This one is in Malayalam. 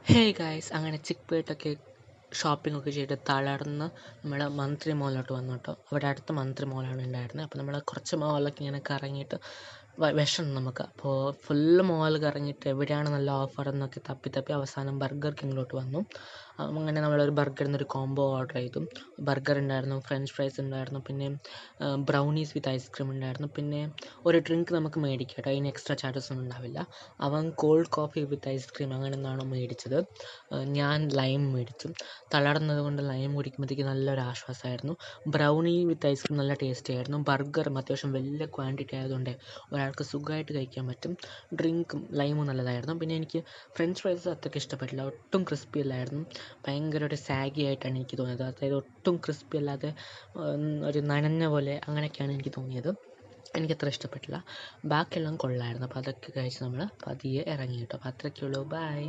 ഹേയ് ഗായ്സ്, അങ്ങനെ ചിക്ക് പേട്ടൊക്കെ ഷോപ്പിംഗ് ഒക്കെ ചെയ്തിട്ട് തളർന്ന് നമ്മൾ മന്ത്രി മോളിലോട്ട് വന്നു കേട്ടോ. അവിടെ അടുത്ത മന്ത്രി മോളാണ് ഉണ്ടായിരുന്നത്. അപ്പോൾ നമ്മൾ കുറച്ച് മോളൊക്കെ ഇങ്ങനെ കറങ്ങിയിട്ട് വിഷമം നമുക്ക്. അപ്പോൾ ഫുള്ള് മോൾ കറങ്ങിയിട്ട് എവിടെയാണ് നല്ല ഓഫർ എന്നൊക്കെ തപ്പി തപ്പി അവസാനം ബർഗർ കിങ്ങിലോട്ട് വന്നു. അങ്ങനെ നമ്മളൊരു ബർഗറിൽ നിന്നൊരു കോംബോ ഓർഡർ ചെയ്തു. ബർഗർ ഉണ്ടായിരുന്നു, ഫ്രഞ്ച് ഫ്രൈസ് ഉണ്ടായിരുന്നു, പിന്നെ ബ്രൗണീസ് വിത്ത് ഐസ്ക്രീം ഉണ്ടായിരുന്നു, പിന്നെ ഒരു ഡ്രിങ്ക് നമുക്ക് മേടിക്കാം കേട്ടോ. അതിന് എക്സ്ട്രാ ചാർജസ് ഒന്നും ഉണ്ടാവില്ല. അവൻ കോൾഡ് കോഫി വിത്ത് ഐസ്ക്രീം അങ്ങനെ നിന്നാണ് മേടിച്ചത്. ഞാൻ ലൈം മേടിച്ചു. തളർന്നത് കൊണ്ട് ലൈം കുടിക്കുമ്പോഴത്തേക്ക് നല്ലൊരു ആശ്വാസമായിരുന്നു. ബ്രൗണി വിത്ത് ഐസ്ക്രീം നല്ല ടേസ്റ്റി ആയിരുന്നു. ബർഗറും അത്യാവശ്യം വലിയ ക്വാണ്ടിറ്റി ആയതുകൊണ്ട് ഒരാൾക്ക് സുഖമായിട്ട് കഴിക്കാൻ പറ്റും. ഡ്രിങ്കും ലൈമും നല്ലതായിരുന്നു. പിന്നെ എനിക്ക് ഫ്രഞ്ച് ഫ്രൈസ് അത്രയ്ക്ക് ഇഷ്ടപ്പെട്ടില്ല. ഒട്ടും ക്രിസ്പി അല്ലായിരുന്നു. ഭയങ്കര ഒരു സാഗി ആയിട്ടാണ് എനിക്ക് തോന്നിയത്. അതായത് ഒട്ടും ക്രിസ്പി അല്ലാതെ ഒരു നനഞ്ഞ പോലെ അങ്ങനെയൊക്കെയാണ് എനിക്ക് തോന്നിയത്. എനിക്കത്ര ഇഷ്ടപ്പെട്ടില്ല. ബാക്കിയെല്ലാം കൊള്ളായിരുന്നു. അപ്പോൾ അതൊക്കെ കഴിച്ച് നമ്മൾ പതിയെ ഇറങ്ങി കേട്ടോ. അപ്പോൾ അത്രയ്ക്കുള്ളൂ. ബൈ.